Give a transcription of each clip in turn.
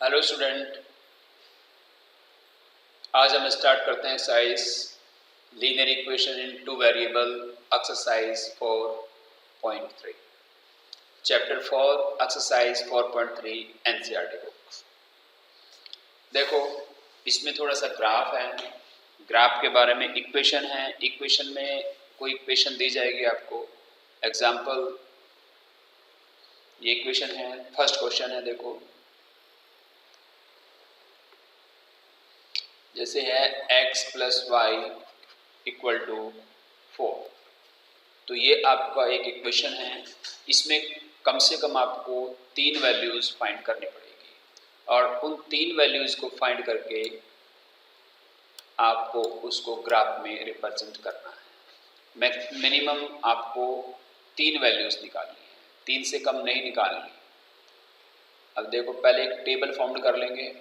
Hello student, आज हम start करते हैं exercise linear equation in two variable exercise 4.3 chapter 4 exercise 4.3 NCERT book. देखो, इसमें थोड़ा सा ग्राफ है। ग्राफ के बारे में इक्वेशन है। इक्वेशन में कोई इक्वेशन दी जाएगी आपको। एग्जाम्पल, ये इक्वेशन है। फर्स्ट क्वेश्चन है, देखो जैसे है x plus y equal to 4। तो ये आपका एक इक्वेशन है। इसमें कम से कम आपको 3 वैल्यूज़ फाइंड करनी पड़ेगी और उन 3 वैल्यूज़ को फाइंड करके आपको उसको ग्राफ में रिप्रेजेंट करना है। मिनिमम आपको 3 वैल्यूज़ निकालनी है, 3 से कम नहीं निकालनी। अब देखो, पहले एक टेबल फॉर्म कर लेंगे।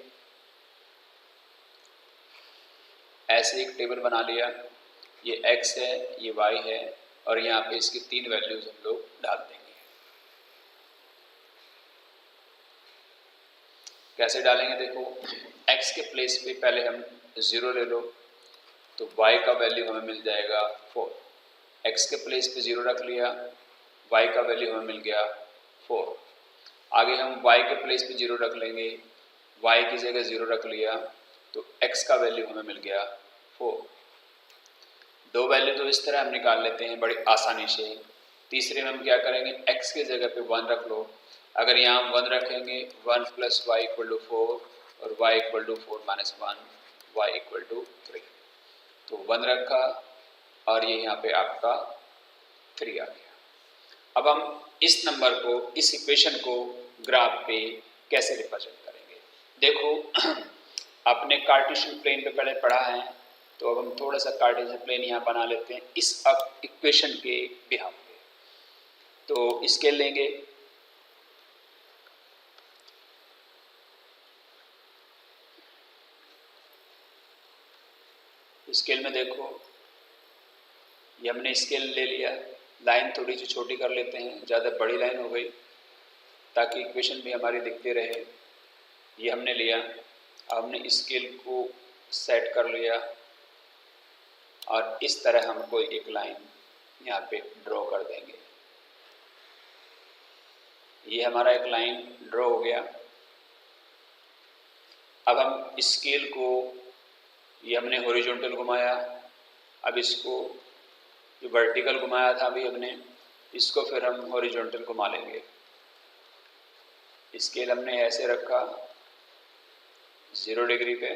ऐसे एक टेबल बना लिया। ये x है, ये y है और यहाँ पे इसकी 3 वैल्यूज हम लोग डाल देंगे। कैसे डालेंगे? देखो, x के प्लेस पे पहले हम 0 ले लो तो y का वैल्यू हमें मिल जाएगा 4। x के प्लेस पे 0 रख लिया, y का वैल्यू हमें मिल गया 4। आगे हम y के प्लेस पे 0 रख लेंगे, y की जगह 0 रख लिया तो x का वैल्यू हमें मिल गया 4। 2 वैल्यू तो इस तरह हम निकाल लेते हैं बड़ी आसानी से। तीसरे में हम क्या करेंगे, x की जगह पे 1 रख लो। अगर यहाँ हम 1 रखेंगे, 1 प्लस वाई इक्वल टू 4 और y इक्वल टू 4 माइनस 1, वाई इक्वल टू 3। तो 1 रखा और ये यहाँ पे आपका 3 आ गया। अब हम इस नंबर को, इस इक्वेशन को ग्राफ पे कैसे रिप्रेजेंट करेंगे? देखो, आपने कार्टेशियन प्लेन पे पहले पढ़ा है, तो अब हम थोड़ा सा कार्टेशियन प्लेन यहाँ बना लेते हैं इस अब इक्वेशन के बिहाफ पे। तो स्केल लेंगे, स्केल में देखो ये हमने स्केल ले लिया। लाइन थोड़ी सी छोटी कर लेते हैं, ज़्यादा बड़ी लाइन हो गई ताकि इक्वेशन भी हमारी दिखती रहे। ये हमने लिया। अब हमने स्केल को सेट कर लिया और इस तरह हम कोई एक लाइन यहाँ पे ड्रॉ कर देंगे। ये हमारा एक लाइन ड्रॉ हो गया। अब हम स्केल को, ये हमने हॉरिजॉन्टल घुमाया, अब इसको जो वर्टिकल घुमाया था अभी हमने, इसको फिर हम हॉरिजॉन्टल घुमा लेंगे। स्केल हमने ऐसे रखा 0 डिग्री पे।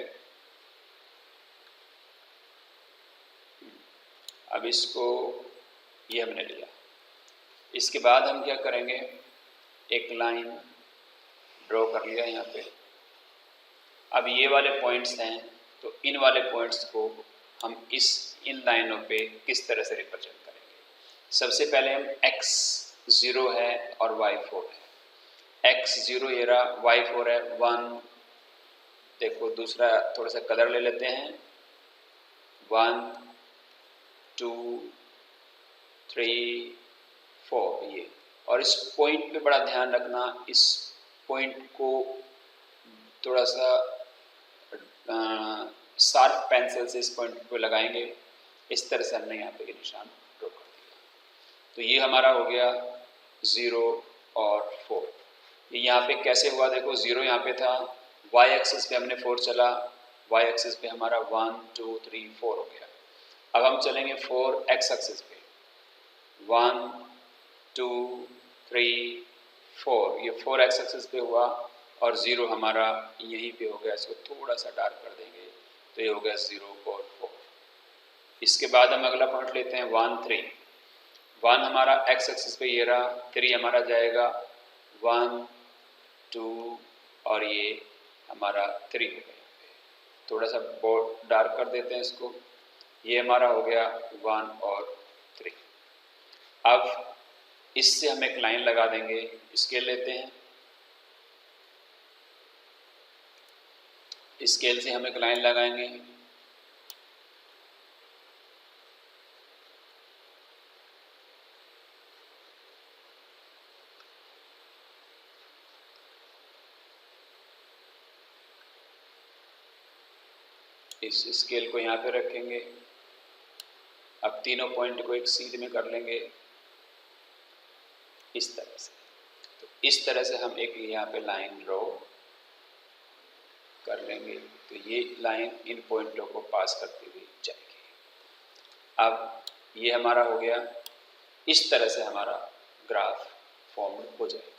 अब इसको ये हमने लिया। इसके बाद हम क्या करेंगे, एक लाइन ड्रॉ कर लिया यहाँ पे। अब ये वाले पॉइंट्स हैं, तो इन वाले पॉइंट्स को हम इन लाइनों पे किस तरह से रिप्रेजेंट करेंगे? सबसे पहले हम x 0 है और y 4 है। x 0 ये रहा, y 4 है 1। देखो, दूसरा थोड़ा सा कलर ले लेते हैं। 1 2 3 4 ये। और इस पॉइंट पे बड़ा ध्यान रखना, इस पॉइंट को थोड़ा सा शार्प पेंसिल से इस पॉइंट पे लगाएंगे। इस तरह से हमने यहाँ पे ये निशान ड्रॉ कर दिया। तो ये हमारा हो गया 0 और 4। ये यहाँ पे कैसे हुआ? देखो, 0 यहाँ पे था, y एक्सिस पे हमने 4 चला, y एक्सिस पे हमारा 1 2 3 4 हो गया। अब हम चलेंगे 4 x एक्सिस पे, 1 2 3 4। ये 4 x एक्सिस पे हुआ और 0 हमारा यहीं पे हो गया। इसको थोड़ा सा डार्क कर देंगे तो ये हो गया 0 और 4। इसके बाद हम अगला पॉइंट लेते हैं 1 3। 1 हमारा x एक्सिस पे ये रहा, 3 हमारा जाएगा 1 2 और ये हमारा 3 हो गया। थोड़ा सा बोर्ड डार्क कर देते हैं इसको। ये हमारा हो गया 1 और 3। अब इससे हम एक लाइन लगा देंगे। स्केल लेते हैं, स्केल से हम एक लाइन लगाएंगे। इस स्केल को यहाँ पे रखेंगे। अब तीनों पॉइंट को एक सीध में कर लेंगे इस तरह से। तो इस तरह से हम एक यहाँ पे लाइन ड्रॉ कर लेंगे। तो ये लाइन इन पॉइंटों को पास करती हुई जाएगी। अब ये हमारा हो गया। इस तरह से हमारा ग्राफ फॉर्म हो जाएगा।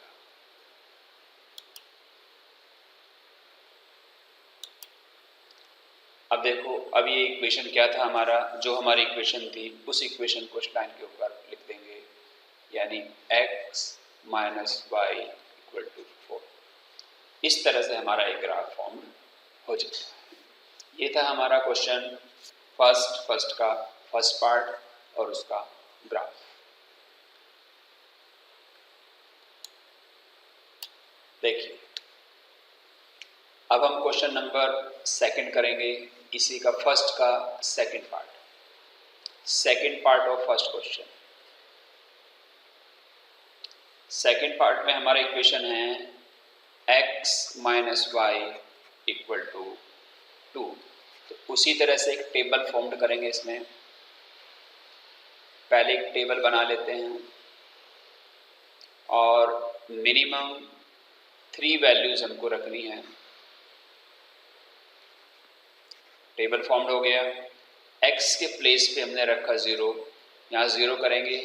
अब देखो, अब ये इक्वेशन क्या था हमारा, जो हमारी इक्वेशन थी उस इक्वेशन को इस लाइन के ऊपर लिख देंगे, यानी x minus y equal to 4। इस तरह से हमारा एक ग्राफ फॉर्म हो जाता है। ये था हमारा क्वेश्चन फर्स्ट का फर्स्ट पार्ट और उसका ग्राफ। देखिए, अब हम क्वेश्चन नंबर सेकंड करेंगे, इसी का फर्स्ट का second part of first question. Second part में हमारा इक्वेशन है x minus y equal to 2। तो उसी तरह से एक टेबल फॉर्म करेंगे। इसमें पहले एक टेबल बना लेते हैं और मिनिमम 3 वैल्यूज हमको रखनी है। टेबल फॉर्म हो गया। x के प्लेस पे हमने रखा 0, यहाँ 0 करेंगे,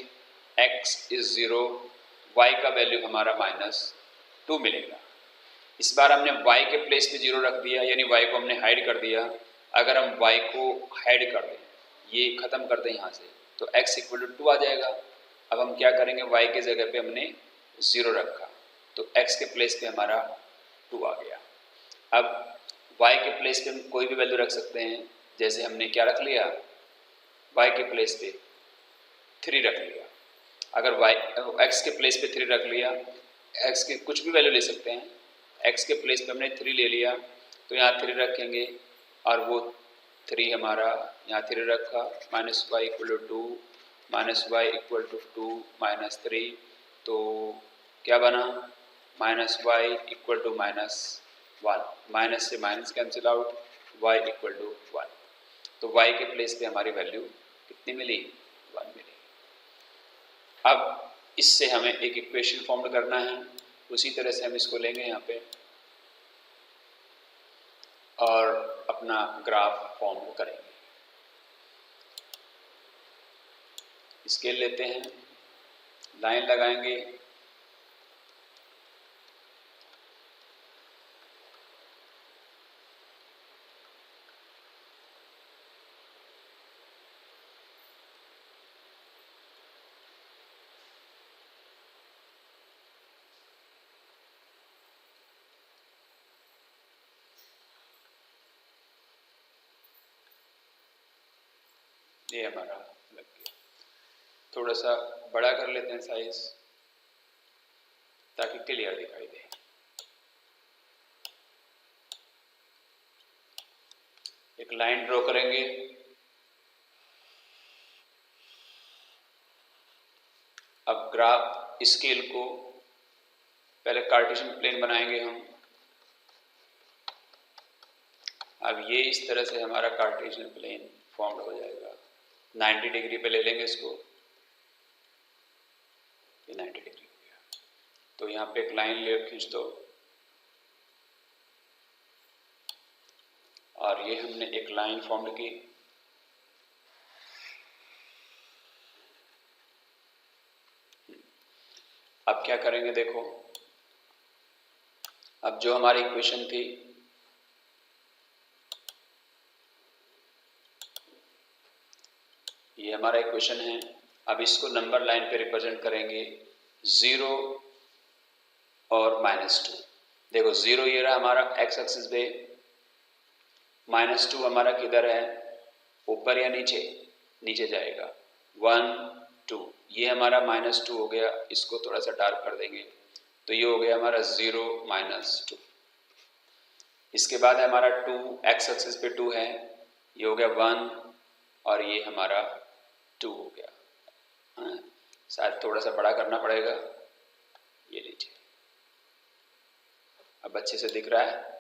x इज 0, y का वैल्यू हमारा -2 मिलेगा। इस बार हमने y के प्लेस पे 0 रख दिया, यानी y को हमने हाइड कर दिया। अगर हम y को हाइड कर दें, ये ख़त्म कर दें यहाँ से, तो x इक्वल टू 2 आ जाएगा। अब हम क्या करेंगे, y के जगह पे हमने 0 रखा, तो x के प्लेस पे हमारा 2 आ गया। अब y के प्लेस पे हम कोई भी वैल्यू रख सकते हैं। जैसे हमने क्या रख लिया, y के प्लेस पे 3 रख लिया। अगर x के प्लेस पे 3 रख लिया, x के कुछ भी वैल्यू ले सकते हैं। x के प्लेस पे हमने 3 ले लिया, तो यहाँ 3 रखेंगे और वो 3 हमारा यहाँ 3 रखा, minus y equal to 2, minus y equal to 2 minus 3, तो क्या बना, minus y equal to -1, minus से minus cancel out, y equal to 1। तो y के प्लेस पे हमारी वैल्यू कितनी मिली, 1 मिली। अब इससे हमें एक इक्वेशन फॉर्म करना है। उसी तरह से हम इसको लेंगे यहाँ पे और अपना ग्राफ फॉर्म करेंगे। स्केल लेते हैं, लाइन लगाएंगे, ये हमारा लग गया। थोड़ा सा बड़ा कर लेते हैं साइज, ताकि क्लियर दिखाई दे। एक लाइन ड्रॉ करेंगे, अब ग्राफ स्केल को पहले कार्टेशियन प्लेन बनाएंगे हम। अब ये इस तरह से हमारा कार्टेशियन प्लेन फॉर्म हो जाएगा। 90 डिग्री पे ले लेंगे इसको, ये 90 डिग्री हो गया। तो यहाँ पे एक लाइन ले खींच दो और ये हमने एक लाइन फॉर्म की। अब क्या करेंगे, देखो, अब जो हमारी इक्वेशन थी, ये हमारा इक्वेशन है। अब इसको नंबर लाइन पे रिप्रेजेंट करेंगे 0 और -2। देखो 0 ये रहा हमारा x एक्सिस पे, -2 हमारा किधर है, ऊपर या नीचे, नीचे जाएगा। 1 2 ये हमारा -2 हो गया, इसको थोड़ा सा डार्क कर देंगे, तो ये हो गया हमारा 0 -2। इसके बाद हमारा 2 x एक्सिस पे 2 है, ये हो गया 1 और ये हमारा 2 हो गया। हाँ, शायद थोड़ा सा बड़ा करना पड़ेगा। ये लीजिए, अब अच्छे से दिख रहा है।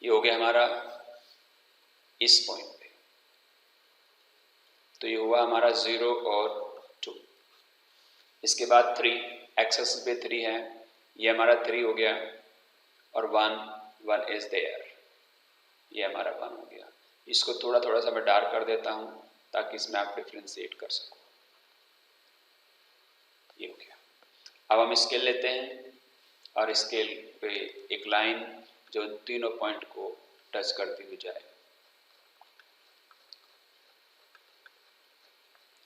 ये हो गया हमारा इस पॉइंट पे, तो ये हुआ हमारा 0 और 2। इसके बाद 3, एक्स एक्सिस पे 3 है, ये हमारा 3 हो गया, और 1 इज देयर, ये हमारा 1 हो गया। इसको थोड़ा थोड़ा सा मैं डार्क कर देता हूँ ताकि इसमें आप डिफ्रेंशिएट कर सको। ये हो गया। अब हम स्केल लेते हैं और स्केल पे एक लाइन जो तीनों पॉइंट को टच करती हुई जाए,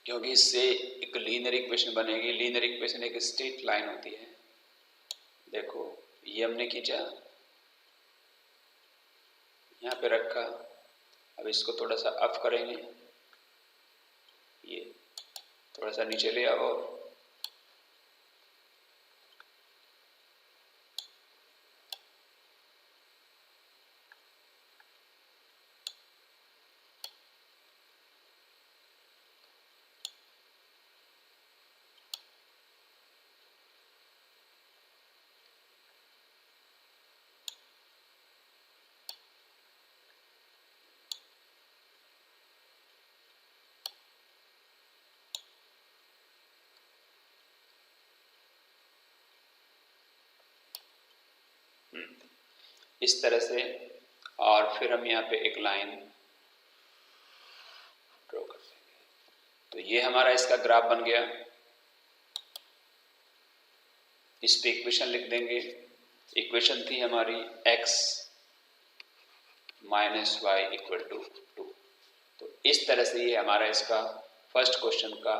क्योंकि इससे एक लीनियर इक्वेशन बनेगी। लीनियर इक्वेशन एक स्ट्रेट लाइन होती है। देखो ये हमने खींचा, यहाँ पे रखा, अब इसको थोड़ा सा अप करेंगे, ये थोड़ा सा नीचे ले आओ, इस तरह से। और फिर हम यहाँ पे एक लाइन ड्रॉ कर देंगे। तो ये हमारा इसका ग्राफ बन गया। इस पे इक्वेशन लिख देंगे। इक्वेशन थी हमारी x minus y equal to 2। तो इस तरह से ये हमारा इसका फर्स्ट क्वेश्चन का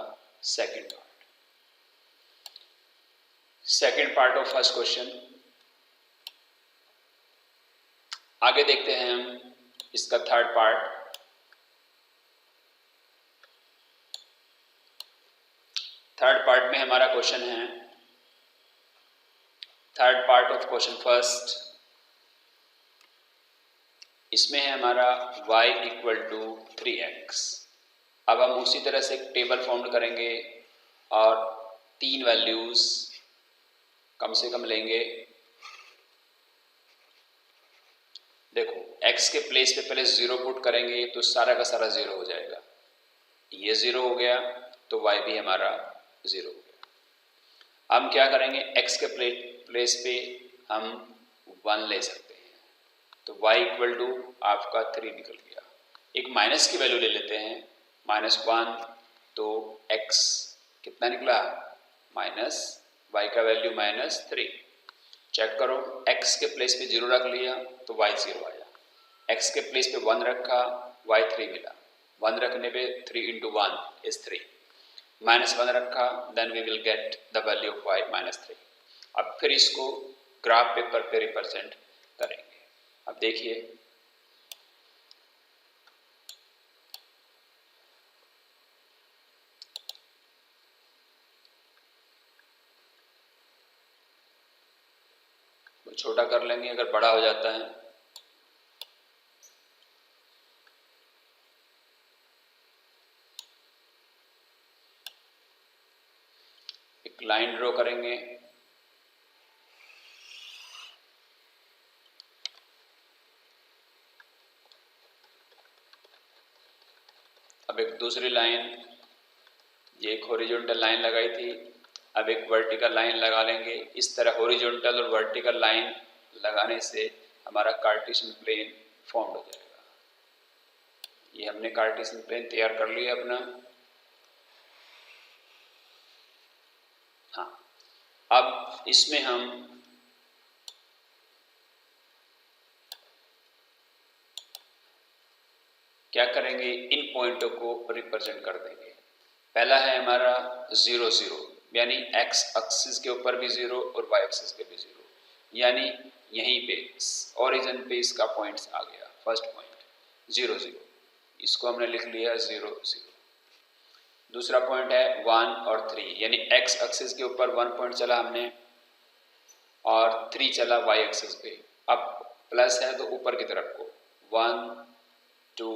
second part of first question. आगे देखते हैं हम इसका थर्ड पार्ट। थर्ड पार्ट में हमारा क्वेश्चन है, third part of question first, इसमें है हमारा y इक्वल टू 3x। अब हम उसी तरह से एक टेबल फॉर्म करेंगे और 3 वैल्यूज कम से कम लेंगे। देखो x के प्लेस पे पहले 0 पुट करेंगे तो सारा का सारा 0 हो जाएगा। ये 0 हो गया तो y भी हमारा 0 हो गया। हम क्या करेंगे, x के प्लेस पे हम 1 ले सकते हैं, तो y इक्वल टू आपका 3 निकल गया। एक माइनस की वैल्यू ले लेते हैं, -1, तो x कितना निकला, माइनस y का वैल्यू -3। चेक करो, x के प्लेस पे 0 रख लिया तो y 0 आया, x के प्लेस पे 1 रखा y 3 मिला, 1 रखने पे 3 into 1 is 3, -1 रखा then we will get the value of y -3। अब फिर इसको ग्राफ पेपर पे रिप्रेजेंट करेंगे। अब देखिए छोटा कर लेंगे अगर बड़ा हो जाता है। एक लाइन ड्रॉ करेंगे, अब एक दूसरी लाइन, ये एक हॉरिजॉन्टल लाइन लगाई थी, अब एक वर्टिकल लाइन लगा लेंगे। इस तरह हॉरिजॉन्टल और वर्टिकल लाइन लगाने से हमारा कार्टेशियन प्लेन फॉर्म हो जाएगा। ये हमने कार्टेशियन प्लेन तैयार कर लिया अपना। हाँ, अब इसमें हम क्या करेंगे, इन पॉइंटों को रिप्रेजेंट कर देंगे। पहला है हमारा 0 0, यानी x एक्सिस के ऊपर भी 0 और y एक्सिस पे भी 0, यानी यहीं पे ओरिजिन पे इसका पॉइंट्स आ गया। फर्स्ट पॉइंट 0 0, इसको हमने लिख लिया 0 0। दूसरा पॉइंट है 1 और 3, यानी x एक्सिस के ऊपर 1 पॉइंट चला हमने और 3 चला y एक्सिस पे। अब प्लस है तो ऊपर की तरफ को 1 2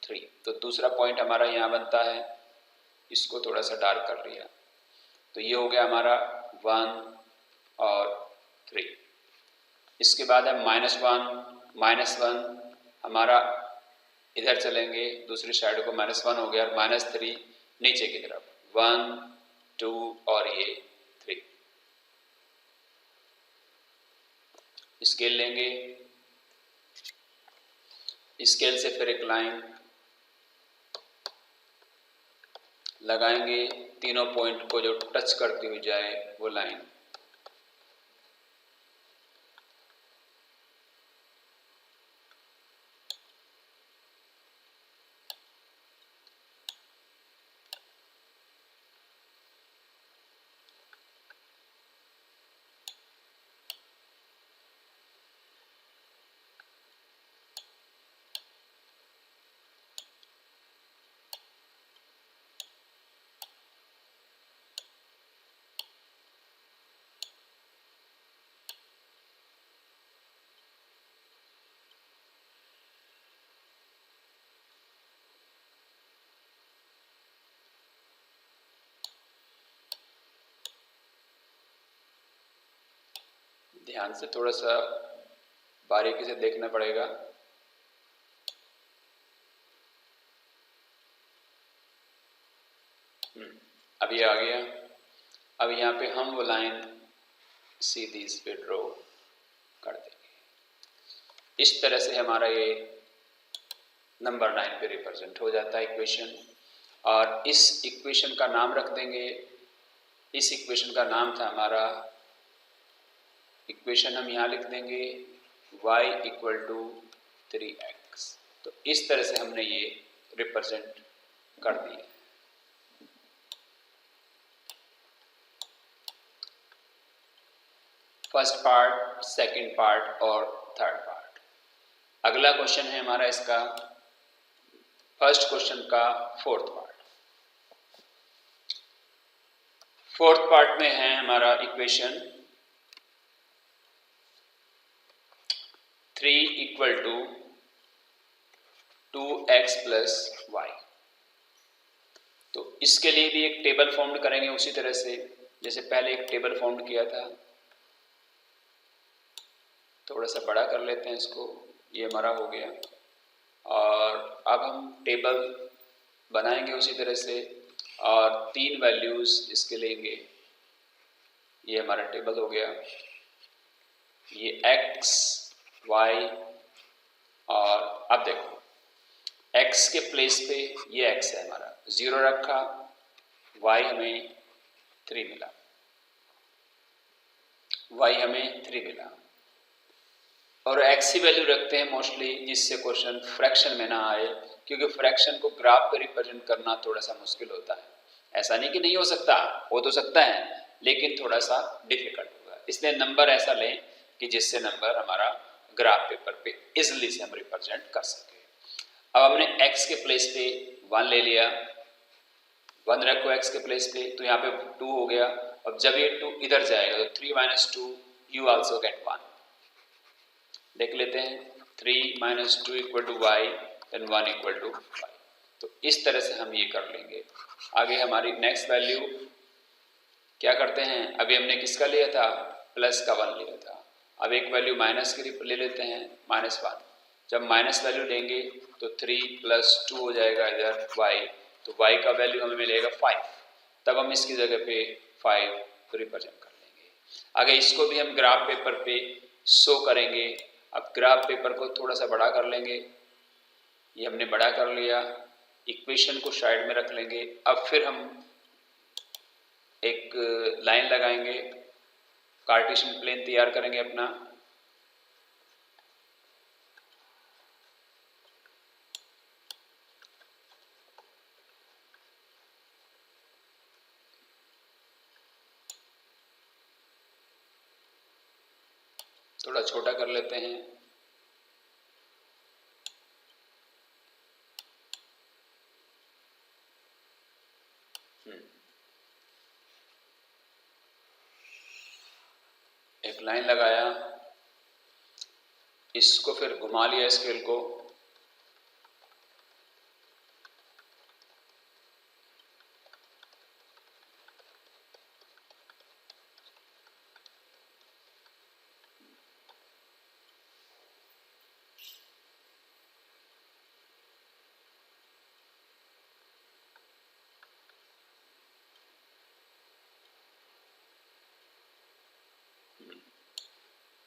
3, तो दूसरा पॉइंट हमारा यहाँ बनता है। इसको थोड़ा सा डार्क कर लिया, तो ये हो गया हमारा 1 और 3। इसके बाद है -1 -1 हमारा इधर चलेंगे, दूसरी साइड को -1 हो गया, और -3 नीचे की तरफ, 1 2 और ये 3। स्केल लेंगे, स्केल से फिर एक लाइन लगाएंगे, तीनों पॉइंट को जो टच करती हुई जाए वो लाइन। ध्यान से थोड़ा सा बारीकी से देखना पड़ेगा। अब ये आ गया। अब यहाँ पे हम वो लाइन सीधी इस पे ड्रॉ कर देंगे। इस तरह से हमारा ये नंबर 9 पे रिप्रेजेंट हो जाता है इक्वेशन। और इस इक्वेशन का नाम रख देंगे। इस इक्वेशन का नाम था हमारा, इक्वेशन हम यहाँ लिख देंगे y = 3x। तो इस तरह से हमने ये रिप्रेजेंट कर दिया। फर्स्ट पार्ट, सेकंड पार्ट और थर्ड पार्ट। अगला क्वेश्चन है हमारा इसका, फर्स्ट क्वेश्चन का फोर्थ पार्ट। फोर्थ पार्ट में है हमारा इक्वेशन 3 = 2x + y। तो इसके लिए भी एक टेबल फॉर्म करेंगे उसी तरह से जैसे पहले एक टेबल फॉर्म किया था। थोड़ा सा बड़ा कर लेते हैं इसको, ये हमारा हो गया। और अब हम टेबल बनाएंगे उसी तरह से, और 3 वैल्यूज़ इसके लेंगे। ये हमारा टेबल हो गया। ये x, y, और अब देखो x के प्लेस पे ये x है हमारा, 0 रखा, y हमें 3 मिला, y हमें 3 मिला। और x ही वैल्यू रखते हैं मोस्टली, जिससे क्वेश्चन फ्रैक्शन में ना आए, क्योंकि फ्रैक्शन को ग्राफ पे रिप्रेजेंट करना थोड़ा सा मुश्किल होता है। ऐसा नहीं कि नहीं हो सकता, हो तो सकता है, लेकिन थोड़ा सा डिफिकल्ट होगा। इसलिए नंबर ऐसा लें कि जिससे नंबर हमारा ग्राफ पेपर पे इजिली से हम रिप्रेजेंट कर सके। अब हमने x के प्लेस पे 1 ले लिया, 1 रखो x के प्लेस पे, तो यहाँ पे 2 हो गया। अब जब ये 2 इधर जाएगा तो 3 - 2 you also get 1। देख लेते हैं, 3 - 2 = y, then 1 = 5। तो इस तरह से हम ये कर लेंगे। आगे हमारी नेक्स्ट वैल्यू क्या करते हैं, अभी हमने किसका लिया था, प्लस का 1 लिया था। अब एक वैल्यू माइनस की ले लेते हैं, -1। जब माइनस वैल्यू लेंगे तो 3 + 2 हो जाएगा इधर y, तो y का वैल्यू हमें मिलेगा 5। तब हम इसकी जगह पे 5 रिप्रेजेंट कर लेंगे। आगे इसको भी हम ग्राफ पेपर पे शो करेंगे। अब ग्राफ पेपर को थोड़ा सा बड़ा कर लेंगे, ये हमने बड़ा कर लिया। इक्वेशन को साइड में रख लेंगे। अब फिर हम एक लाइन लगाएंगे, कार्टेशियन प्लेन तैयार करेंगे अपना। थोड़ा छोटा कर लेते हैं। एक लाइन लगाया, इसको फिर घुमा लिया स्केल को,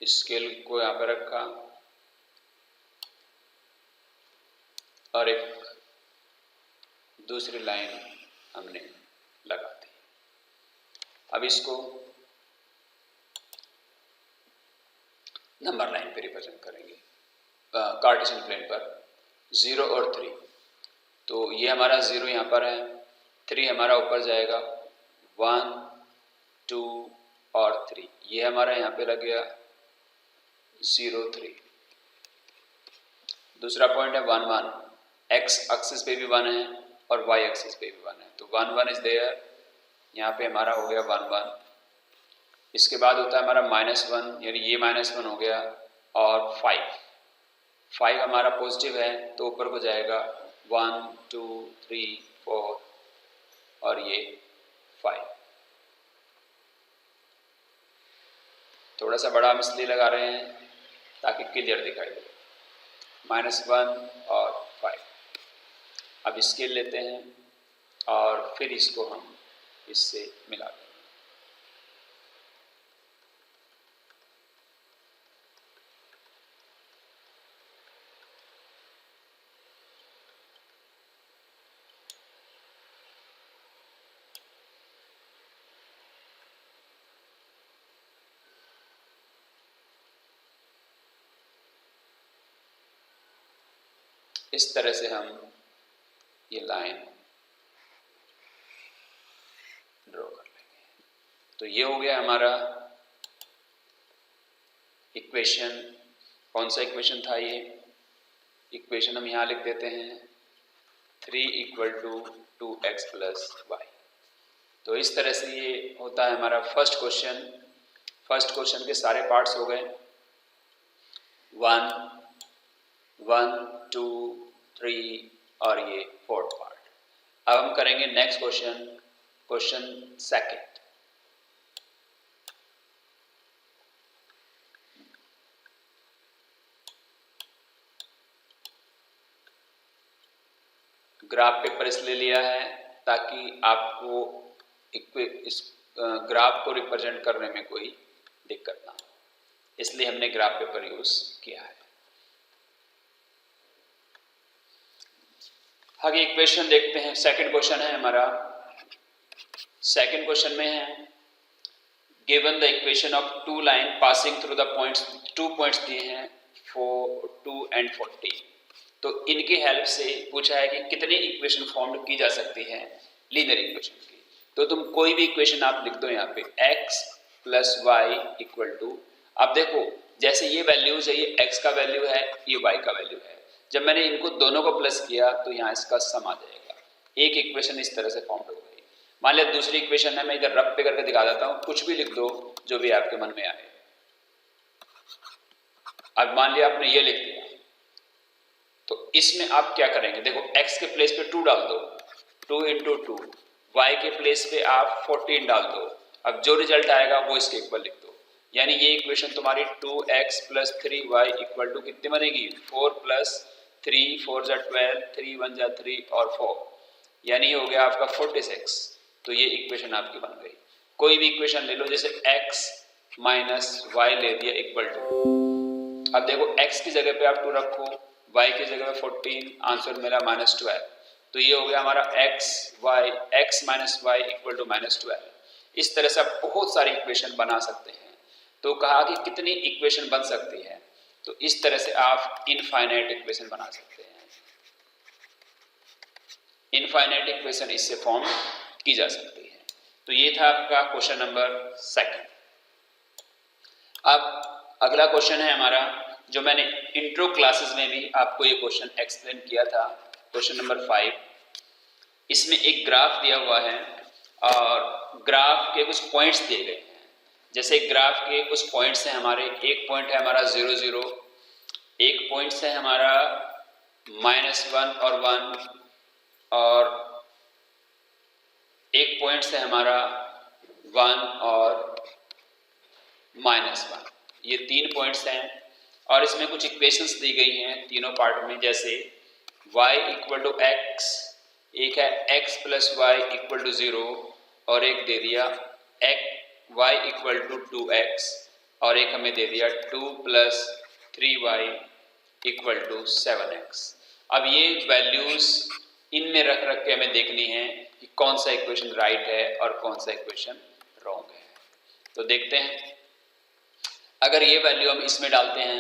स्केल को यहाँ पे रखा और एक दूसरी लाइन हमने लगा दी। अब इसको नंबर लाइन पे रिप्रेजेंट करेंगे कार्टेशियन प्लेन पर 0 और 3। तो ये हमारा 0 यहाँ पर है, 3 हमारा ऊपर जाएगा, 1 2 और 3 ये हमारा यहाँ पे लग गया 0 3। दूसरा पॉइंट है 1 1, x एक्सिस पे भी 1 है और y एक्सिस पे भी 1 है, तो 1 1 इज देयर, यहाँ पे हमारा हो गया 1 1। इसके बाद होता है हमारा -1, यानी ये -1 हो गया, और 5 हमारा पॉजिटिव है तो ऊपर को जाएगा 1 2 3 4 और ये 5। थोड़ा सा बड़ा हम इसलिए लगा रहे हैं ताकि क्लियर दिखाई दे। -1 और 5। अब स्केल लेते हैं और फिर इसको हम इससे मिला देंगे। इस तरह से हम ये लाइन ड्रॉ कर लेंगे। तो ये हो गया हमारा इक्वेशन। कौन सा इक्वेशन था ये? इक्वेशन हम यहाँ लिख देते हैं 3 = 2x + y। तो इस तरह से ये होता है हमारा फर्स्ट क्वेश्चन। फर्स्ट क्वेश्चन के सारे पार्ट्स हो गए, 1 1 2 3 और ये 4th पार्ट। अब हम करेंगे next question, question second. Graph paper इसलिए लिया है ताकि आपको इस ग्राफ को रिप्रेजेंट करने में कोई दिक्कत ना हो, इसलिए हमने ग्राफ पेपर यूज किया है। आगे इक्वेशन देखते हैं। सेकंड क्वेश्चन है हमारा। सेकंड क्वेश्चन में है given the equation of 2 line passing through the points, 2 points दिए हैं 4 2 और 14। तो इनके हेल्प से पूछा है कि कितनी इक्वेशन फॉर्म की जा सकती है लीनियर इक्वेशन की। तो तुम कोई भी इक्वेशन आप लिख दो यहाँ पे, x + y = अब देखो जैसे ये वैल्यूज है, ये x का वैल्यू है, ये y का वैल्यू है। जब मैंने इनको दोनों को प्लस किया तो यहाँ इसका सम आ जाएगा। एक इक्वेशन इस तरह से फॉर्म हो गई। मान लिया दूसरी इक्वेशन है, मैं इधर रफ पे करके दिखा देता हूँ, कुछ भी लिख दो जो भी आपके मन में आए। अब मान लिया आपने ये लिख दिया, तो इसमें आप क्या करेंगे? देखो x के प्लेस पे 2 डाल दो, 2 × 2, y के प्लेस पे आप 14 डाल दो। अब जो रिजल्ट आएगा वो इसके इक्वल लिख दो। यानी ये इक्वेशन तुम्हारी 2x + 3y = कितनी बनेगी? 4 + 3 4 = 12, 3 1 = 3 और 4, यानी हो गया आपका 46। तो ये इक्वेशन आपकी बन गई। कोई भी इक्वेशन ले लो, जैसे x - y ले दिया = अब देखो x की जगह पे आप 2 रखो, y की जगह पे 14, आंसर मेरा -12। तो ये हो गया हमारा x - y = -12। इस तरह से आप बहुत सारी इक्वेशन बना सकते हैं। तो कहा कि कितनी इक्वेशन बन सकती है, तो इस तरह से आप इनफाइनाइट इक्वेशन बना सकते हैं। इनफाइनाइट इक्वेशन इससे फॉर्म की जा सकती है। तो ये था आपका क्वेश्चन नंबर सेकंड। अब अगला क्वेश्चन है हमारा, जो मैंने इंट्रो क्लासेस में भी आपको ये क्वेश्चन एक्सप्लेन किया था, क्वेश्चन नंबर 5। इसमें एक ग्राफ दिया हुआ है और ग्राफ के कुछ पॉइंट्स दिए गए हैं। जैसे ग्राफ के कुछ पॉइंट्स हैं हमारे, एक पॉइंट है हमारा 0 0, एक पॉइंट है हमारा -1 और 1, और एक पॉइंट है हमारा 1 और -1। ये 3 पॉइंट्स हैं और इसमें कुछ इक्वेशंस दी गई हैं तीनों पार्ट में। जैसे y = x, एक है x + y = 0 और एक दे दिया y = 2x और एक हमें दे दिया 2 + 3y = 7x। अब ये वैल्यूज इनमें रख रख के हमें देखनी है कि कौन सा इक्वेशन राइट है और कौन सा इक्वेशन रॉन्ग है। तो देखते हैं, अगर ये वैल्यू हम इसमें डालते हैं,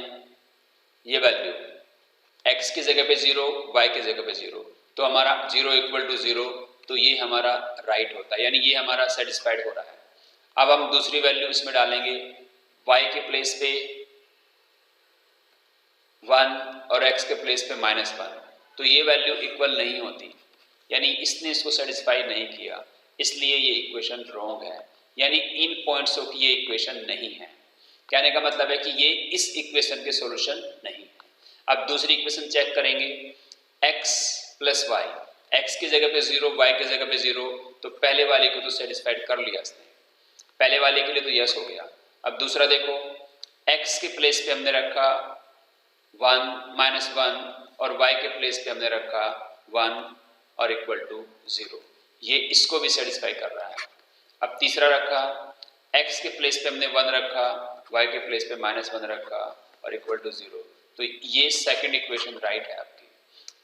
ये वैल्यू x की जगह पे 0, y की जगह पे 0, तो हमारा 0 = 0, तो ये हमारा राइट होता है, यानी ये हमारा सेटिस्फाइड हो रहा है। अब हम दूसरी वैल्यू इसमें डालेंगे, y के प्लेस पे 1 और x के प्लेस पे -1, तो ये वैल्यू इक्वल नहीं होती, यानी इसने इसको सेटिस्फाई नहीं किया, इसलिए ये इक्वेशन रॉन्ग है, यानी इन पॉइंट्सों की ये इक्वेशन नहीं है। कहने का मतलब है कि ये इस इक्वेशन के सॉल्यूशन नहीं है। अब दूसरी इक्वेशन चेक करेंगे, x + y, x की जगह पे 0, y की जगह पे 0, तो पहले वाले को तो सेटिस्फाइड कर लिया इसने, पहले वाले के लिए तो यस हो गया। अब दूसरा देखो, x के प्लेस पे हमने रखा 1 -1 और y के प्लेस पे हमने रखा 1 और = 0, ये इसको भी सेटिस्फाई कर रहा है। अब तीसरा रखा, x के प्लेस पे हमने 1 रखा, y के प्लेस पे -1 रखा और = 0, तो ये सेकंड इक्वेशन राइट है आपकी।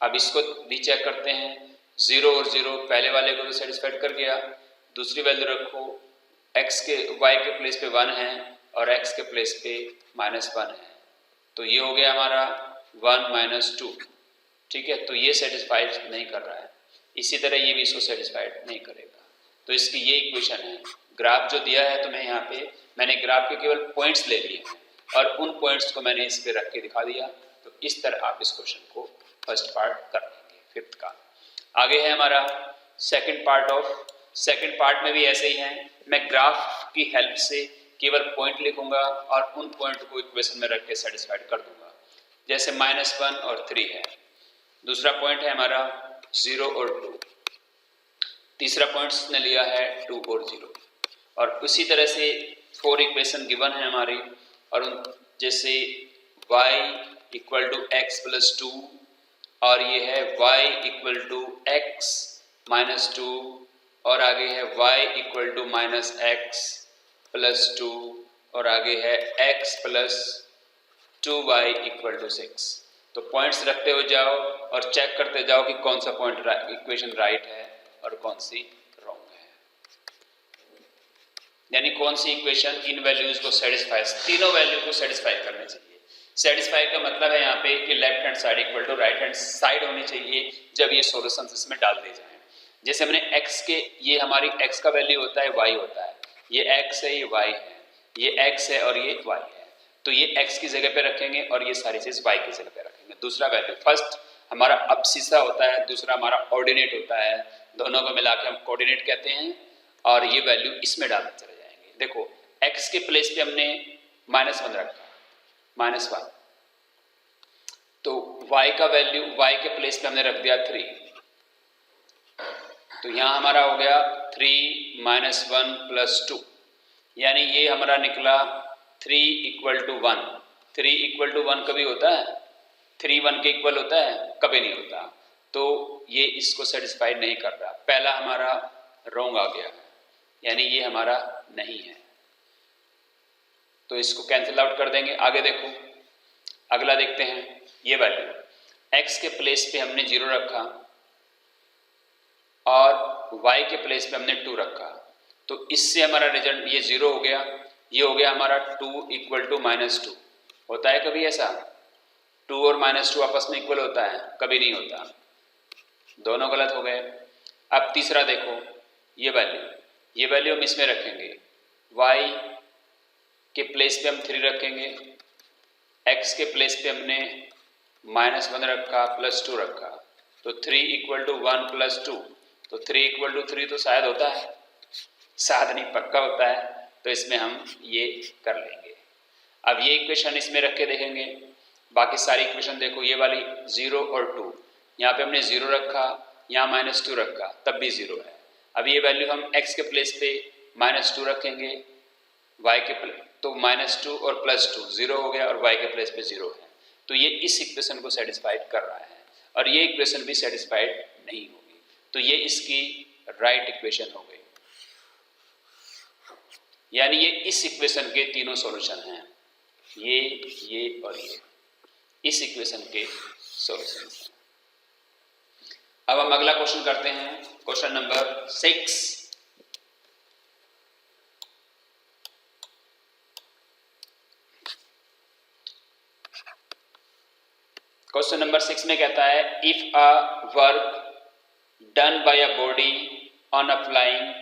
अब इसको भी चेक करते हैं, 0 और 0 पहले वाले को तो सेटिस्फाइड कर गया, दूसरी वैल्यू रखो, y के प्लेस पे 1 है और x के प्लेस पे -1 है, तो ये हो गया हमारा 1 - 2, ठीक है, तो ये सेटिस्फाइड नहीं कर रहा है। इसी तरह ये भी इसको सेटिस्फाइड नहीं करेगा, तो इसकी ये इक्वेशन है। ग्राफ जो दिया है तुम्हें यहाँ पे, मैंने ग्राफ के केवल पॉइंट्स ले लिए हैं और उन पॉइंट्स को मैंने इस पे रख के दिखा दिया, तो इस तरह आप इस क्वेश्चन को फर्स्ट पार्ट कर लेंगे, फिफ्थ का। आगे है हमारा सेकंड पार्ट में भी ऐसे ही है, मैं ग्राफ की हेल्प से केवल पॉइंट लिखूंगा और उन पॉइंट को इक्वेशन में रख के सेटिस्फाइड कर दूंगा। जैसे -1 और 3 है, दूसरा पॉइंट है हमारा 0 और 2, तीसरा पॉइंट ने लिया है 2 और 0, और उसी तरह से 4 इक्वेशन गिवन है हमारी, और जैसे y = x + 2 और ये है y = x - 2 और आगे है y = -x + 2 और आगे है x + 2y = 6। तो पॉइंट्स रखते हुए जाओ और चेक करते जाओ कि कौन सा पॉइंट इक्वेशन राइट है और कौन सी रॉन्ग है, यानी कौन सी इक्वेशन इन वैल्यूज को सेटिस्फाई, तीनों वैल्यू को सेटिस्फाई करने चाहिए। सेटिस्फाई का मतलब है यहाँ पे कि left hand side equal to right hand side होनी चाहिए जब ये सॉल्यूशन इसमें डाल दिए जाए। जैसे हमने x के, ये हमारी x का वैल्यू होता है, y होता है, ये x है, ये y है, ये x है और ये y है, तो ये x की जगह पे रखेंगे और ये सारी चीज y की जगह पे रखेंगे। दूसरा वैल्यू, फर्स्ट हमारा अब्सिसा होता है, दूसरा हमारा ऑर्डिनेट होता है, दोनों को मिला के हम कोऑर्डिनेट कहते हैं, और ये वैल्यू इसमें डालते चले जाएंगे। देखो x के प्लेस पे हमने -1 रखा, -1, तो y का वैल्यू, y के प्लेस पे हमने रख दिया 3, तो यहाँ हमारा हो गया 3 - 1 + 2, यानी ये हमारा निकला 3 = 1। 3 = 1 कभी होता है? 3 1 के इक्वल होता है? कभी नहीं होता, तो ये इसको सेटिस्फाई नहीं कर रहा, पहला हमारा रॉन्ग आ गया, यानी ये हमारा नहीं है, तो इसको कैंसिल आउट कर देंगे। आगे देखो, अगला देखते हैं, ये वैल्यू x के प्लेस पे हमने 0 रखा और y के प्लेस पे हमने 2 रखा, तो इससे हमारा रिजल्ट ये 0 हो गया, ये हो गया हमारा 2 = -2। होता है कभी ऐसा? 2 और -2 आपस में इक्वल होता है? कभी नहीं होता, दोनों गलत हो गए। अब तीसरा देखो, ये वैल्यू हम इसमें रखेंगे, y के प्लेस पे हम 3 रखेंगे, x के प्लेस पे हमने -1 रखा +2 रखा, तो 3 = 1 + 2, तो 3 = 3 तो शायद होता है, शायद नहीं पक्का होता है, तो इसमें हम ये कर लेंगे। अब ये इक्वेशन इसमें रख के देखेंगे, बाकी सारी इक्वेशन देखो, ये वाली 0 और 2, यहाँ पे हमने 0 रखा, यहाँ -2 रखा, तब भी 0 है। अब ये वैल्यू हम x के प्लेस पे -2 रखेंगे, y के प्लेस, तो -2 और +2 0 हो गया और y के प्लेस पे 0 है, तो ये इस इक्वेशन को सेटिस्फाइड कर रहा है, और ये इक्वेशन भी सेटिस्फाइड नहीं होगी, तो ये इसकी राइट इक्वेशन हो गई, यानी ये इस इक्वेशन के तीनों सॉल्यूशन हैं। ये और ये इस इक्वेशन के सॉल्यूशन हैं। अब हम अगला क्वेश्चन करते हैं, क्वेश्चन नंबर 6। क्वेश्चन नंबर 6 में कहता है if a work done by a body on a flying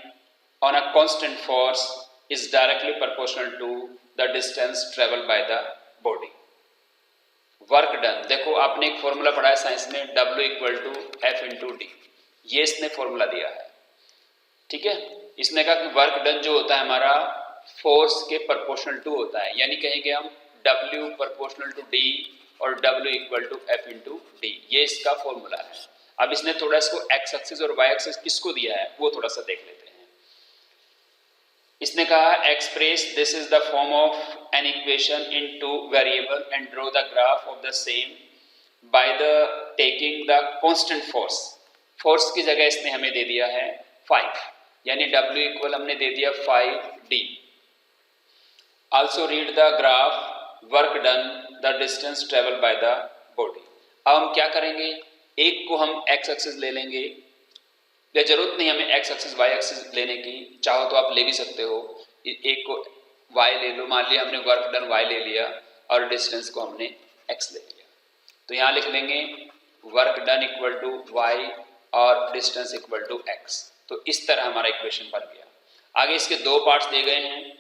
on a constant force is directly proportional to the distance travel by the body. Work done, देखो आपने एक formula पढ़ा है science में, W = F/d, ये इसने फॉर्मूला दिया है। ठीक है, इसने कहा कि वर्क डन जो होता है हमारा फोर्स के प्रोपोर्शनल टू होता है, यानी कहेंगे हम W = D और W = F/d, ये इसका फॉर्मूला है। अब इसने थोड़ा इसको एक्स एक्सिस और वाई एक्सिस किसको दिया है वो थोड़ा सा देख लेते हैं। इसने कहा express this is the form of an equation in 2 variable and draw the graph of the same by the taking the constant force. Force की जगह इसने हमें दे दिया है 5, यानी W हमने दे दिया 5D। Also read the graph work done the distance travel by the body. अब हम क्या करेंगे, एक को हम एक्स एक्सिस ले लेंगे, या जरूरत नहीं हमें एक्स एक्सिस वाई एक्सिस लेने की, चाहो तो आप ले भी सकते हो। एक को वाई ले लो, मान लिया हमने वर्क डन वाई ले लिया और डिस्टेंस को हमने एक्स ले लिया, तो यहाँ लिख लेंगे वर्क डन = वाई और डिस्टेंस = एक्स। तो इस तरह हमारा इक्वेशन बन गया। आगे इसके दो पार्ट्स दिए गए हैं।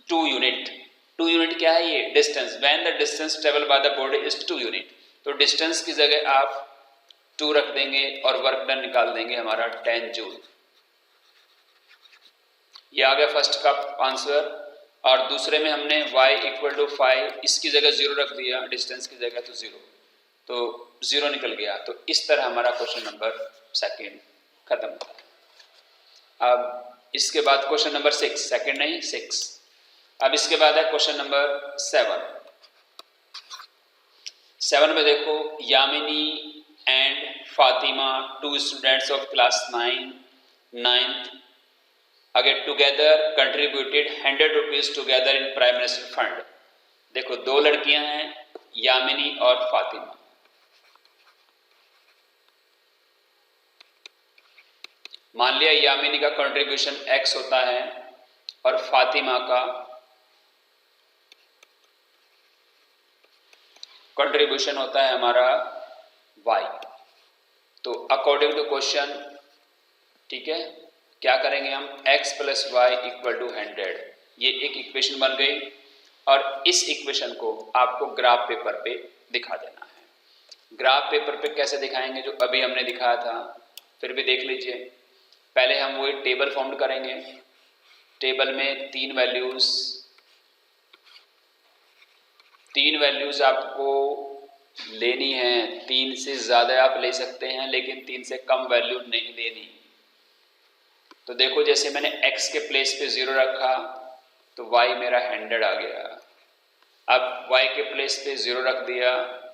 2 यूनिट क्या है, ये distance. When the distance travel by the body is 2 unit, तो डिस्टेंस की जगह आप 2 रख देंगे और वर्क डन निकाल देंगे हमारा 10 जूल। ये आ गया फर्स्ट का आंसर। और दूसरे में हमने y = 5, इसकी जगह 0 रख दिया, डिस्टेंस की जगह तो 0, तो 0 निकल गया। तो इस तरह हमारा क्वेश्चन नंबर 2 खत्म होता है। अब इसके बाद क्वेश्चन नंबर 6, सेकंड नहीं 6। अब इसके बाद है क्वेश्चन नंबर 7 में देखो Yamini and Fatima 2 students of class 9th again together contributed 100 rupees together in prime minister fund. देखो 2 लड़कियां हैं, यामिनी और फातिमा। मान लिया यामिनी का कंट्रीब्यूशन X होता है और फातिमा का कंट्रीब्यूशन होता है हमारा Y। तो अकॉर्डिंग टू क्वेश्चन, ठीक है, क्या करेंगे हम, x + y = 100, ये एक इक्वेशन बन गई। और इस इक्वेशन को आपको ग्राफ पेपर पे दिखा देना है। ग्राफ पेपर पे कैसे दिखाएंगे, जो अभी हमने दिखाया था, फिर भी देख लीजिए। पहले हम वही टेबल फॉर्म करेंगे। टेबल में 3 वैल्यूज आपको लेनी है। 3 से ज़्यादा आप ले सकते हैं, लेकिन 3 से कम वैल्यू नहीं लेनी। तो देखो जैसे मैंने x के प्लेस पे 0 रखा तो y मेरा 100 आ गया। अब y के प्लेस पे 0 रख दिया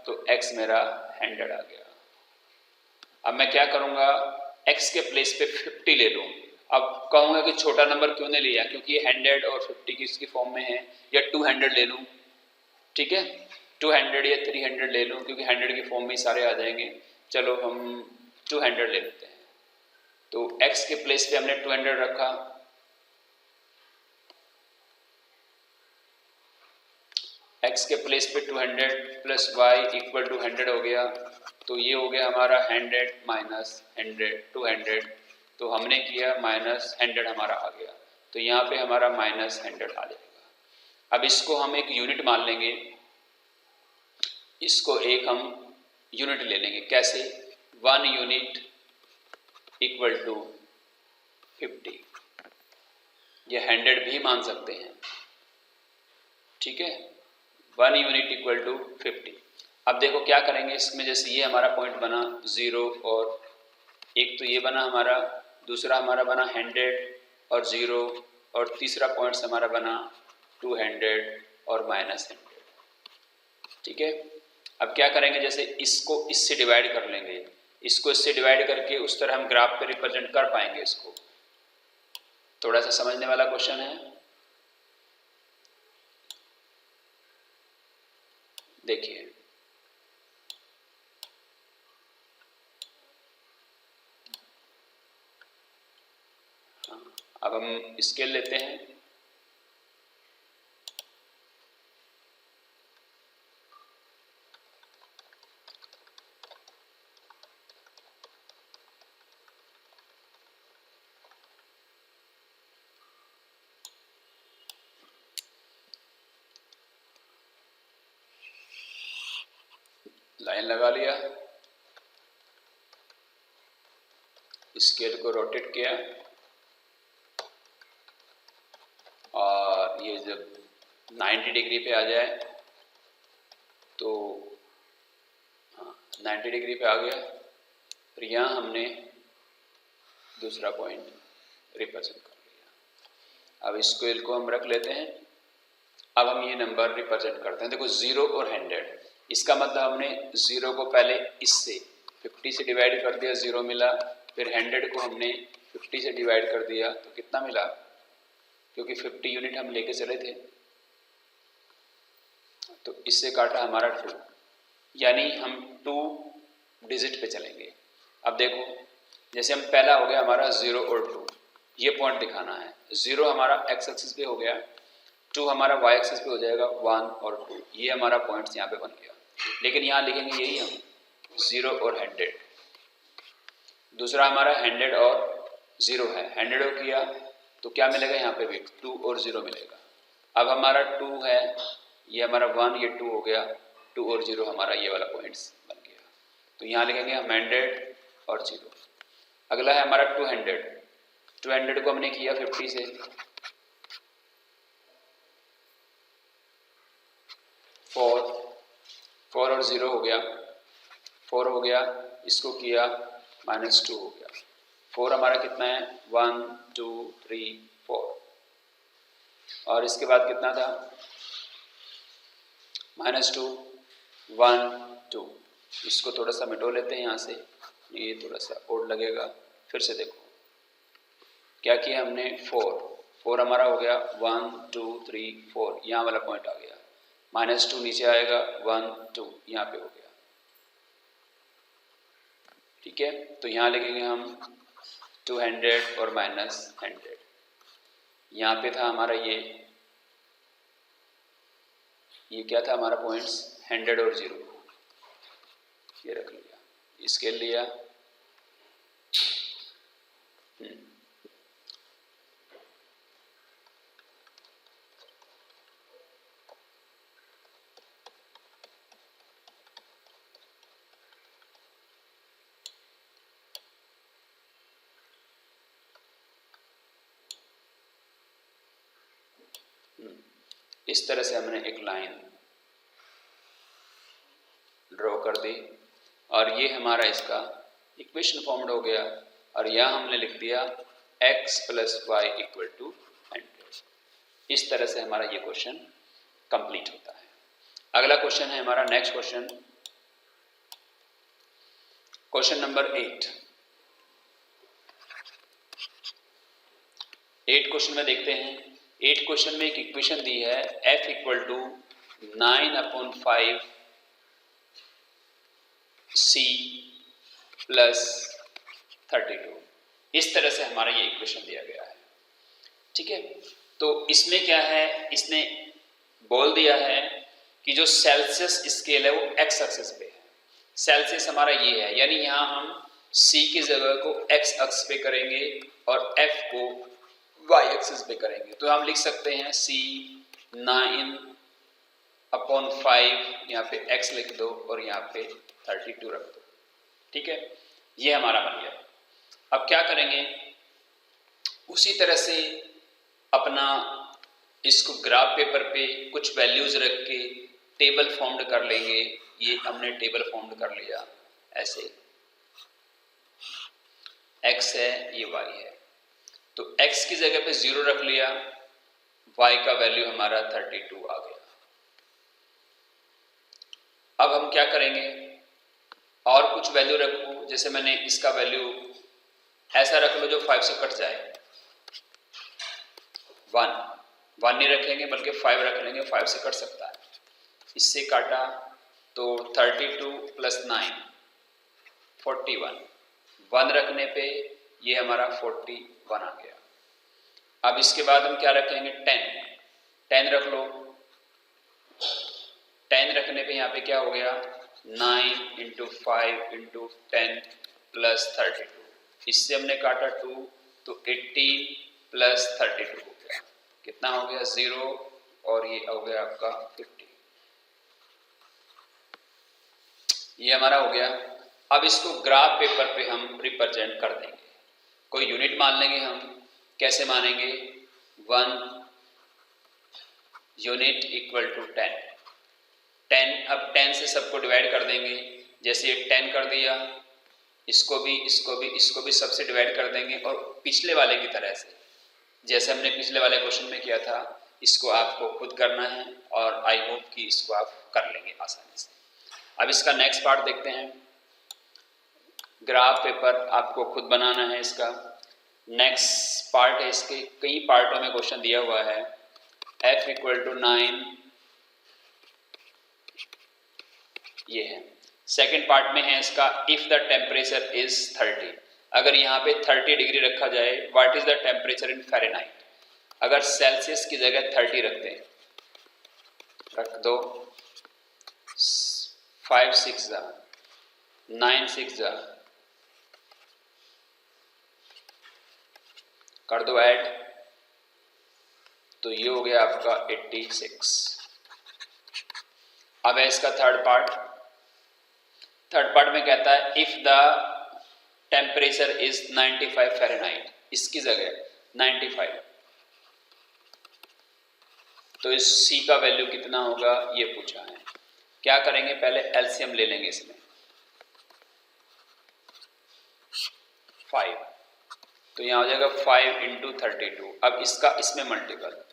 तो x मेरा 100 आ गया। अब मैं क्या करूँगा, x के प्लेस पे 50 ले लूँ। अब कहूँगा कि छोटा नंबर क्यों नहीं लिया, क्योंकि ये 100 और 50 किसकी फॉर्म में है, या 200 ले लूँ। ठीक है, 200 या 300 ले लूँ, क्योंकि 100 की फॉर्म में ही सारे आ जाएंगे। चलो हम 200 ले लेते हैं। तो x के प्लेस पे हमने 200 रखा, x के प्लेस पे 200 + y = 100 हो गया। तो ये हो गया हमारा 100 - 100 200, तो हमने किया -100 हमारा आ गया। तो यहाँ पे हमारा -100 आ जाएगा। अब इसको हम एक यूनिट मान लेंगे, इसको एक हम यूनिट ले लेंगे। कैसे, 1 यूनिट = 50, ये 100 भी मान सकते हैं। ठीक है, 1 यूनिट = 50। अब देखो क्या करेंगे इसमें, जैसे ये हमारा पॉइंट बना 0 और एक तो ये बना हमारा, दूसरा हमारा बना 100 और 0, और तीसरा पॉइंट हमारा बना 200 और -100। ठीक है, अब क्या करेंगे, जैसे इसको इससे डिवाइड कर लेंगे, इसको इससे डिवाइड करके उस तरह हम ग्राफ पे रिप्रेजेंट कर पाएंगे इसको। थोड़ा सा समझने वाला क्वेश्चन है। देखिए अब हम स्केल लेते हैं। लाइन लगा लिया, स्केल को रोटेट किया और ये जब 90 डिग्री पे आ जाए तो 90 डिग्री पे आ गया, फिर यहाँ हमने दूसरा पॉइंट रिप्रेजेंट कर लिया। अब स्केल को हम रख लेते हैं। अब हम ये नंबर रिप्रेजेंट करते हैं। देखो 0 और 100, इसका मतलब हमने 0 को पहले इससे 50 से डिवाइड कर दिया, 0 मिला। फिर 100 को हमने 50 से डिवाइड कर दिया तो कितना मिला, क्योंकि 50 यूनिट हम लेके चले थे तो इससे काटा हमारा 2, यानी हम 2 डिजिट पे चलेंगे। अब देखो जैसे हम पहला हो गया हमारा 0 और 2, ये पॉइंट दिखाना है। 0 हमारा x एक्सिस पे हो गया, 2 हमारा y एक्सिस पे हो जाएगा, 1 और 2, ये हमारा पॉइंट्स यहाँ पे बन गया। लेकिन यहाँ लिखेंगे यही हम 0 और 100। दूसरा हमारा 100 और 0 है, 100 किया तो क्या मिलेगा, यहाँ पे भी 2 और 0 मिलेगा। अब हमारा 2 है, ये हमारा 1, ये 2 हो गया, 2 और 0 हमारा ये वाला पॉइंट्स बन गया। तो यहाँ लिखेंगे हम 100 और 0। अगला है हमारा 200, 200 को हमने किया 50 से, 4 और 0 हो गया, 4 हो गया, इसको किया -2 हो गया। 4 हमारा कितना है, 1 2 3 4, और इसके बाद कितना था, -2 1 2। इसको थोड़ा सा मिटो लेते हैं यहाँ से, ये थोड़ा सा ओड लगेगा। फिर से देखो क्या किया हमने, 4 हमारा हो गया, 1 2 3 4, यहाँ वाला पॉइंट आ गया। -2 नीचे आएगा, 1 2 यहाँ पे हो गया। ठीक है, तो यहाँ लिखेंगे हम 200 और -100। यहाँ पे था हमारा ये क्या था हमारा पॉइंट्स, 100 और 0, ये रख लिया, स्केल लिया। इस तरह से हमने एक लाइन ड्रॉ कर दी और ये हमारा इसका इक्वेशन फॉर्म्ड हो गया। और यहाँ हमने लिख दिया x + y = 100। इस तरह से हमारा ये क्वेश्चन कंप्लीट होता है। अगला क्वेश्चन है हमारा next question, question number 8। 8 question में देखते हैं। 8 क्वेश्चन में एक इक्वेशन दी है f = 9/5 c + 32। इस तरह से हमारा ये इक्वेशन दिया गया है। ठीक है, तो इसमें क्या है, इसने बोल दिया है कि जो सेल्सियस स्केल है वो x एक्सिस पे है। सेल्सियस हमारा ये है, यानी यहाँ हम c की जगह को x अक्ष पे करेंगे और f को y एक्सिस पे करेंगे। तो हम लिख सकते हैं c 9/5, यहाँ पे x लिख दो और यहाँ पे 32 रख दो। ठीक है, ये हमारा बन गया। अब क्या करेंगे, उसी तरह से अपना इसको ग्राफ पेपर पे कुछ वैल्यूज रख के टेबल फॉर्म्ड कर लेंगे। ये हमने टेबल फॉर्म्ड कर लिया ऐसे, x है, ये y है, तो x की जगह पे 0 रख लिया, y का वैल्यू हमारा 32 आ गया। अब हम क्या करेंगे, और कुछ वैल्यू रखो, जैसे मैंने इसका वैल्यू ऐसा रख लो जो 5 से कट जाए। 1 नहीं रखेंगे बल्कि 5 रख लेंगे, 5 से कट सकता है। इससे काटा तो 32 + 9 41, 1 रखने पे ये हमारा 41 आ गया। अब इसके बाद हम क्या रखेंगे, 10 रख लो। 10 रखने पे यहाँ पे क्या हो गया, 9 × 5 × 10 + 32, इससे हमने काटा 2 तो 18 + 32 हो गया, कितना हो गया 0, और ये हो गया आपका 50, ये हमारा हो गया। अब इसको ग्राफ पेपर पे हम रिप्रेजेंट कर देंगे, कोई यूनिट मान लेंगे हम, कैसे मानेंगे, 1 यूनिट इक्वल टू 10। अब 10 से सबको डिवाइड कर देंगे, जैसे ये 10 कर दिया, इसको भी सबसे डिवाइड कर देंगे, और पिछले वाले की तरह से जैसे हमने पिछले वाले क्वेश्चन में किया था, इसको आपको खुद करना है, और आई होप कि इसको आप कर लेंगे आसानी से। अब इसका नेक्स्ट पार्ट देखते हैं, ग्राफ पेपर आपको खुद बनाना है। इसका नेक्स्ट पार्ट है, इसके कई पार्टों में क्वेश्चन दिया हुआ है। f = 9, ये है। सेकेंड पार्ट में है इसका, इफ द टेम्परेचर इज 30, अगर यहाँ पे 30 डिग्री रखा जाए, what is the temperature in Fahrenheit, अगर सेल्सियस की जगह 30 रखते हैं, रख दो, 5 6 जा 9 6 जा, कर दो ऐड, तो ये हो गया आपका 86। अब है इसका थर्ड पार्ट में कहता है if the temperature is 95 Fahrenheit, इसकी जगह 95, तो इस C का वैल्यू कितना होगा ये पूछा है। क्या करेंगे, पहले एलसीएम ले लेंगे इसमें, 5, तो यहाँ हो जाएगा 5 × 32। अब इसका इसमें मल्टीपल,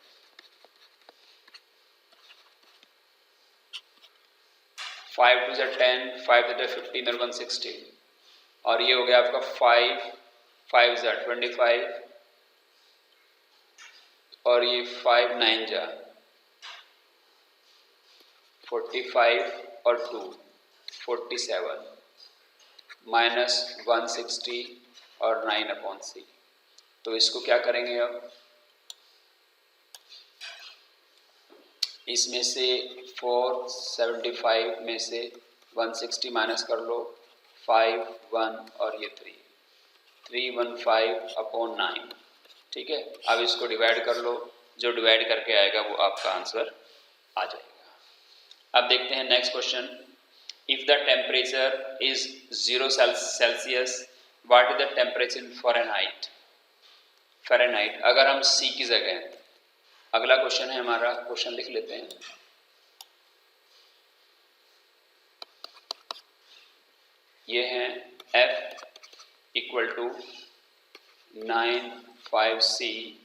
5 2 = 10, 5 2 = 15 और 160, और ये हो गया आपका 5 5 = 25, और ये 5 9 = 45 और 2 47 माइनस 160 और 9/C, तो इसको क्या करेंगे, अब इसमें से 475 में से 160 माइनस कर लो, 5 1 और ये 315/9, ठीक है। अब इसको डिवाइड कर लो, जो डिवाइड करके आएगा वो आपका आंसर आ जाएगा। अब देखते हैं next question, if the temperature is 0 Celsius, what is the temperature in Fahrenheit, अगर हम C की जगह, अगला क्वेश्चन है हमारा, क्वेश्चन लिख लेते हैं, ये है F = 95C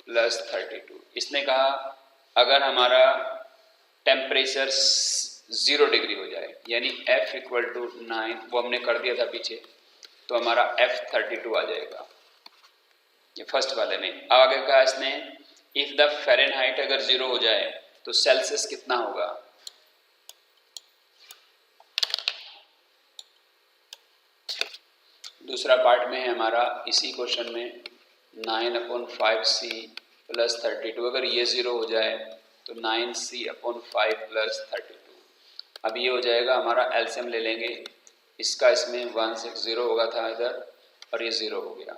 + 32। इसने कहा अगर हमारा टेम्परेचर 0 डिग्री हो जाए, यानी F = 9, वो हमने कर दिया था पीछे, तो हमारा F 32 आ जाएगा, ये फर्स्ट वाले में। अब आगे कहा इसने इफ द फ़ारेनहाइट अगर 0 हो जाए तो सेल्सियस कितना होगा, दूसरा पार्ट में है हमारा इसी क्वेश्चन में 9/5C + 32, अगर ये 0 हो जाए तो 9C/5 + 32। अब ये हो जाएगा हमारा, एलसीएम ले लेंगे इसका, इसमें 160 होगा था इधर, और ये 0 हो गया,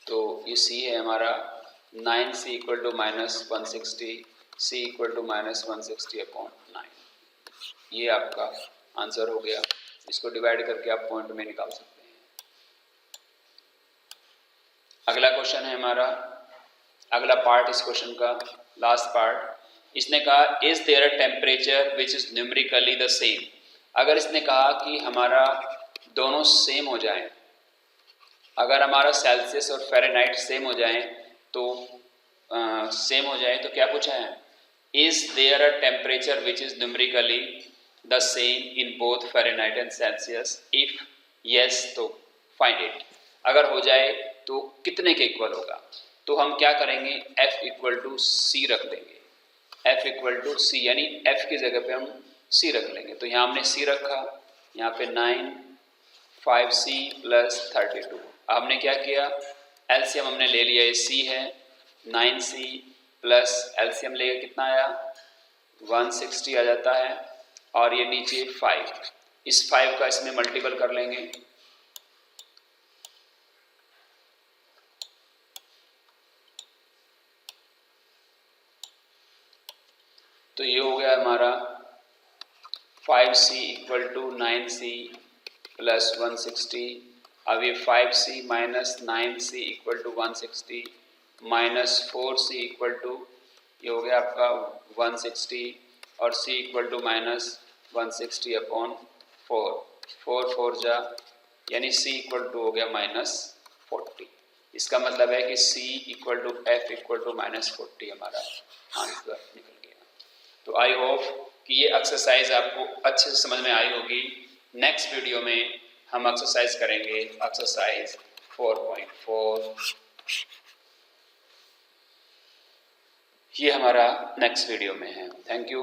तो ये C है हमारा, 9C = -160, C = -160/9, ये आपका आंसर हो गया। इसको डिवाइड करके आप पॉइंट में निकाल सकते हैं। अगला क्वेश्चन है हमारा, अगला पार्ट इस क्वेश्चन का, लास्ट पार्ट, इसने कहा is there a temperature which is numerically the same, अगर इसने कहा कि हमारा दोनों सेम हो जाएं, अगर हमारा सेल्सियस और फ़ारेनहाइट सेम हो जाएं तो क्या पूछा है, is there a temperature which is numerically the same in both Fahrenheit and Celsius, if yes तो फाइंड इट, अगर हो जाए तो कितने के इक्वल होगा, तो हम क्या करेंगे, F = C रख देंगे, F = C, यानी F की जगह पे हम सी रख लेंगे। तो यहाँ हमने सी रखा, यहाँ पे 9 5c प्लस 32। हमने क्या किया, एलसीएम हमने ले लिया, ये सी है, 9c प्लस एलसीएम लेके कितना आया 160 आ जाता है, और ये नीचे 5, इस 5 का इसमें मल्टीपल कर लेंगे। तो ये हो गया हमारा 5c equal to 9c plus 160। अब ये 5c minus 9c equal to 160 minus 4c equal to, ये हो गया आपका 160, और c equal to minus 160 upon 4, 4 4 जा, यानी c इक्वल टू हो गया माइनस 40। इसका मतलब है कि c equal to f equal to minus 40 हमारा आंसर निकल गया। तो आई होप कि ये एक्सरसाइज आपको अच्छे से समझ में आई होगी। नेक्स्ट वीडियो में हम एक्सरसाइज करेंगे, एक्सरसाइज 4.4। ये हमारा नेक्स्ट वीडियो में है। Thank you.